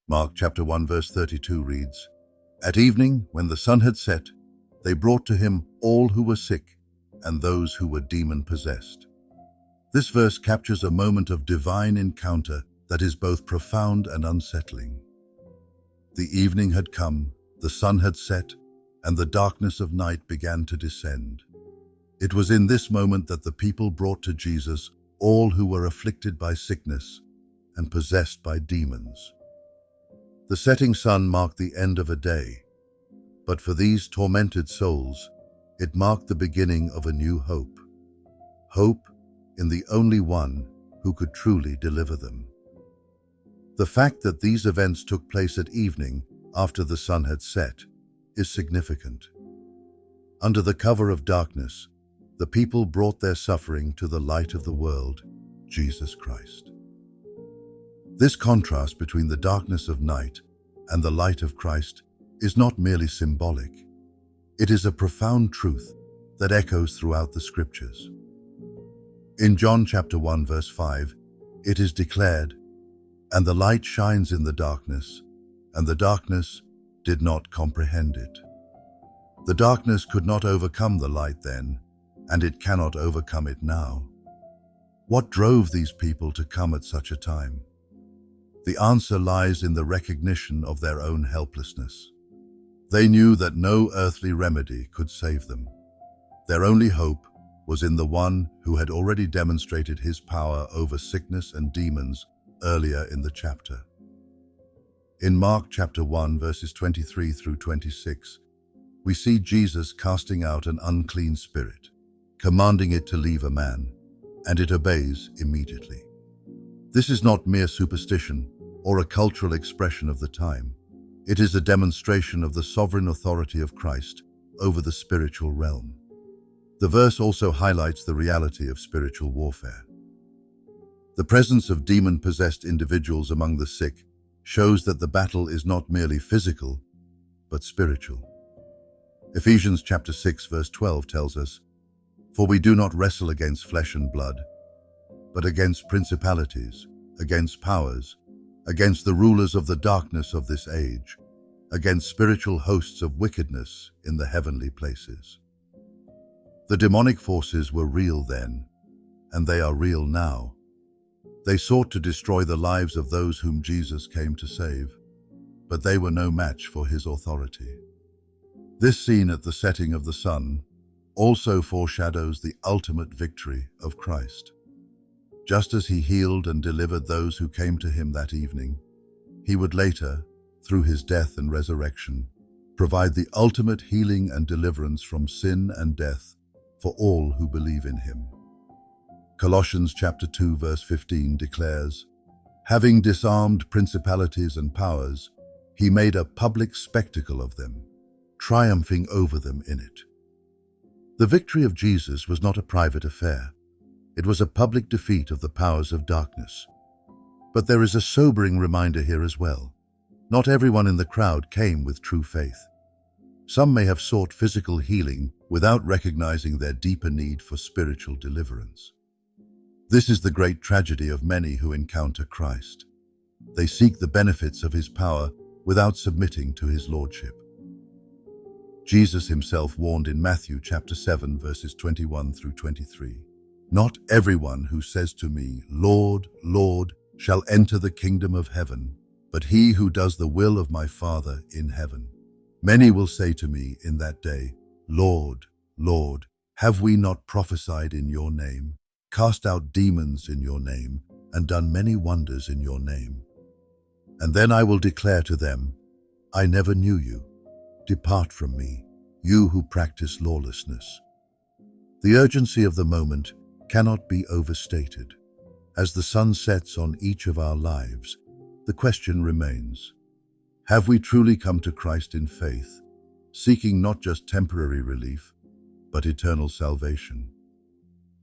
Mark chapter 1 verse 32 reads, "At evening, when the sun had set, they brought to him all who were sick and those who were demon-possessed." This verse captures a moment of divine encounter that is both profound and unsettling. The evening had come, the sun had set, and the darkness of night began to descend. It was in this moment that the people brought to Jesus all who were afflicted by sickness and possessed by demons. The setting sun marked the end of a day, but for these tormented souls, it marked the beginning of a new hope. Hope in the only one who could truly deliver them. The fact that these events took place at evening after the sun had set is significant. Under the cover of darkness, the people brought their suffering to the light of the world, Jesus Christ. This contrast between the darkness of night and the light of Christ is not merely symbolic. It is a profound truth that echoes throughout the scriptures. In John chapter 1 verse 5, it is declared, "And the light shines in the darkness, and the darkness did not comprehend it." The darkness could not overcome the light then, and it cannot overcome it now. What drove these people to come at such a time? The answer lies in the recognition of their own helplessness. They knew that no earthly remedy could save them. Their only hope was in the one who had already demonstrated his power over sickness and demons earlier in the chapter. In Mark chapter 1 verses 23 through 26, we see Jesus casting out an unclean spirit, commanding it to leave a man, and it obeys immediately. This is not mere superstition or a cultural expression of the time. It is a demonstration of the sovereign authority of Christ over the spiritual realm. The verse also highlights the reality of spiritual warfare. The presence of demon-possessed individuals among the sick shows that the battle is not merely physical, but spiritual. Ephesians chapter 6 verse 12 tells us, "For we do not wrestle against flesh and blood, but against principalities, against powers, against the rulers of the darkness of this age, against spiritual hosts of wickedness in the heavenly places." The demonic forces were real then, and they are real now. They sought to destroy the lives of those whom Jesus came to save, but they were no match for his authority. This scene at the setting of the sun also foreshadows the ultimate victory of Christ. Just as he healed and delivered those who came to him that evening, he would later, through his death and resurrection, provide the ultimate healing and deliverance from sin and death for all who believe in him. Colossians chapter 2 verse 15 declares, "Having disarmed principalities and powers, he made a public spectacle of them, triumphing over them in it." The victory of Jesus was not a private affair. It was a public defeat of the powers of darkness. But there is a sobering reminder here as well. Not everyone in the crowd came with true faith. Some may have sought physical healing without recognizing their deeper need for spiritual deliverance. This is the great tragedy of many who encounter Christ. They seek the benefits of his power without submitting to his lordship. Jesus himself warned in Matthew chapter 7 verses 21 through 23, "Not everyone who says to me, 'Lord, Lord,' shall enter the kingdom of heaven, but he who does the will of my Father in heaven. Many will say to me in that day, 'Lord, Lord, have we not prophesied in your name, cast out demons in your name, and done many wonders in your name?' And then I will declare to them, 'I never knew you. Depart from me, you who practice lawlessness.'" The urgency of the moment cannot be overstated. As the sun sets on each of our lives, the question remains, have we truly come to Christ in faith, seeking not just temporary relief, but eternal salvation?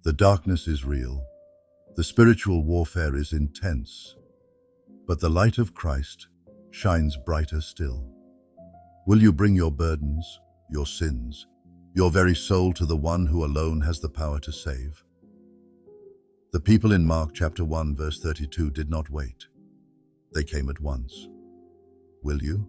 The darkness is real, the spiritual warfare is intense, but the light of Christ shines brighter still. Will you bring your burdens, your sins, your very soul to the one who alone has the power to save? The people in Mark chapter 1 verse 32 did not wait. They came at once. Will you?